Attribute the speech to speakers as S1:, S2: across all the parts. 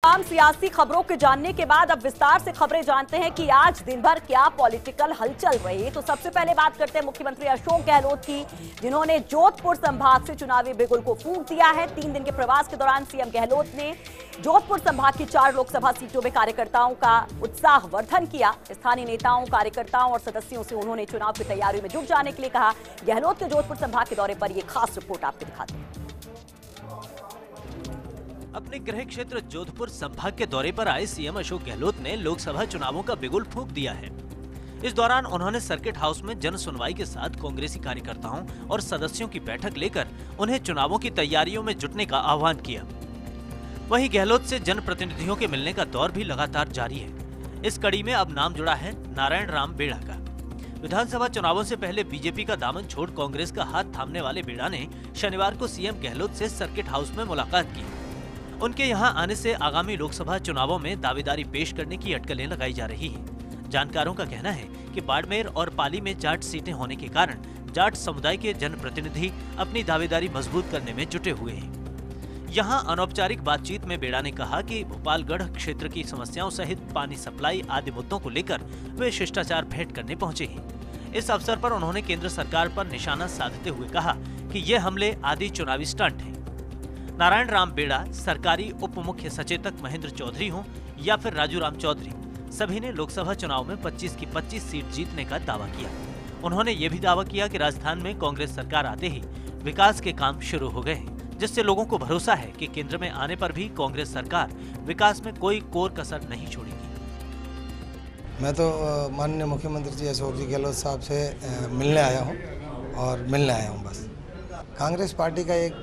S1: तमाम सियासी खबरों के जानने के बाद अब विस्तार से खबरें जानते हैं कि आज दिन भर क्या पॉलिटिकल हलचल रही। तो सबसे पहले बात करते हैं मुख्यमंत्री अशोक गहलोत की, जिन्होंने जोधपुर संभाग से चुनावी बिगुल को फूंक दिया है। 3 दिन के प्रवास के दौरान सीएम गहलोत ने जोधपुर संभाग की 4 लोकसभा सीटों में कार्यकर्ताओं का उत्साहवर्धन किया। स्थानीय नेताओं, कार्यकर्ताओं और सदस्यों से उन्होंने चुनाव की तैयारियों में जुट जाने के लिए कहा। गहलोत के जोधपुर संभाग के दौरे पर यह खास रिपोर्ट आपको दिखाते हैं।
S2: अपने गृह क्षेत्र जोधपुर संभाग के दौरे पर आए सीएम अशोक गहलोत ने लोकसभा चुनावों का बिगुल फूंक दिया है। इस दौरान उन्होंने सर्किट हाउस में जन सुनवाई के साथ कांग्रेसी कार्यकर्ताओं और सदस्यों की बैठक लेकर उन्हें चुनावों की तैयारियों में जुटने का आह्वान किया। वहीं गहलोत से जनप्रतिनिधियों के मिलने का दौर भी लगातार जारी है। इस कड़ी में अब नाम जुड़ा है नारायण राम बेड़ा का। विधानसभा चुनावों से पहले बीजेपी का दामन छोड़ कांग्रेस का हाथ थामने वाले बेड़ा ने शनिवार को सीएम गहलोत से सर्किट हाउस में मुलाकात की। उनके यहां आने से आगामी लोकसभा चुनावों में दावेदारी पेश करने की अटकलें लगाई जा रही हैं। जानकारों का कहना है कि बाड़मेर और पाली में जाट सीटें होने के कारण जाट समुदाय के जनप्रतिनिधि अपनी दावेदारी मजबूत करने में जुटे हुए हैं। यहां अनौपचारिक बातचीत में बेड़ा ने कहा कि भोपालगढ़ क्षेत्र की समस्याओं सहित पानी सप्लाई आदि मुद्दों को लेकर वे शिष्टाचार भेंट करने पहुंचे हैं। इस अवसर पर उन्होंने केंद्र सरकार पर निशाना साधते हुए कहा कि ये हमले आदि चुनावी स्टंट हैं। नारायण राम बेड़ा सरकारी उप मुख्य सचेतक महेंद्र चौधरी हों या फिर राजू राम चौधरी, सभी ने लोकसभा चुनाव में 25 की 25 सीट जीतने का दावा किया। उन्होंने ये भी दावा किया कि राजस्थान में कांग्रेस सरकार आते ही विकास के काम शुरू हो गए हैं, जिससे लोगों को भरोसा है कि केंद्र में आने पर भी कांग्रेस सरकार विकास में कोई कोर कसर नहीं छोड़ेगी।
S3: मैं तो माननीय मुख्यमंत्री जी अशोक जी गहलोत साहब से मिलने आया हूँ और मिलने आया हूँ बस। कांग्रेस पार्टी का एक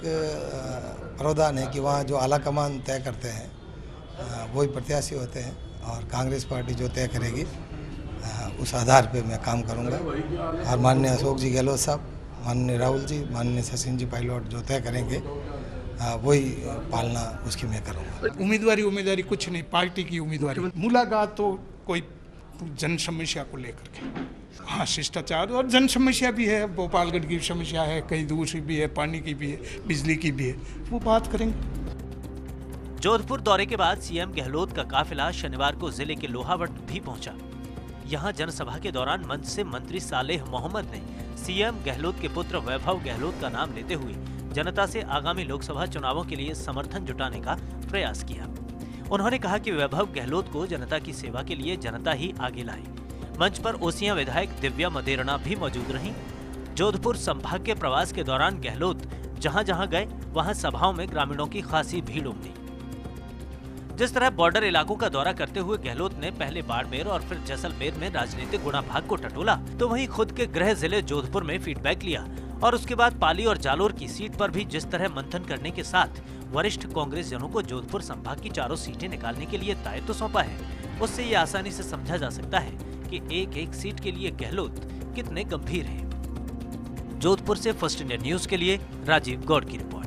S3: प्रावधान है कि वहाँ जो आला कमान तय करते हैं वही प्रत्याशी होते हैं और कांग्रेस पार्टी जो तय करेगी उस आधार पे मैं काम करूँगा। और माननीय अशोक जी गहलोत साहब, माननीय राहुल जी, माननीय सचिन जी पायलट जो तय करेंगे वही पालना उसकी मैं करूँगा।
S4: उम्मीदवारी कुछ नहीं, पार्टी की उम्मीदवारी। मुलाकात तो कोई जन समस्या को लेकर के, हाँ शिष्टाचार और जन समस्या भी है, भोपालगढ़ की समस्या है, कहीं दूसरी भी है, पानी की भी है, बिजली की भी है, वो बात करेंगे।
S2: जोधपुर दौरे के बाद सीएम गहलोत का काफिला शनिवार को जिले के लोहावट भी पहुंचा। यहां जनसभा के दौरान मंच से मंत्री सालेह मोहम्मद ने सीएम गहलोत के पुत्र वैभव गहलोत का नाम लेते हुए जनता से आगामी लोकसभा चुनावों के लिए समर्थन जुटाने का प्रयास किया। उन्होंने कहा कि वैभव गहलोत को जनता की सेवा के लिए जनता ही आगे लाए। मंच पर ओसियां विधायक दिव्या मदेरणा भी मौजूद रहीं। जोधपुर संभाग के प्रवास के दौरान गहलोत जहां-जहां गए वहां सभाओं में ग्रामीणों की खासी भीड़ उमड़ी। जिस तरह बॉर्डर इलाकों का दौरा करते हुए गहलोत ने पहले बाड़मेर और फिर जैसलमेर में राजनीतिक गुणाभाग को टटोला, तो वहीं खुद के गृह जिले जोधपुर में फीडबैक लिया और उसके बाद पाली और जालोर की सीट पर भी जिस तरह मंथन करने के साथ वरिष्ठ कांग्रेस जनों को जोधपुर संभाग की 4 सीटें निकालने के लिए दायित्व सौंपा है, उससे ये आसानी से समझा जा सकता है कि एक-एक सीट के लिए गहलोत कितने गंभीर हैं। जोधपुर से फर्स्ट इंडिया न्यूज के लिए राजीव गौड़ की रिपोर्ट।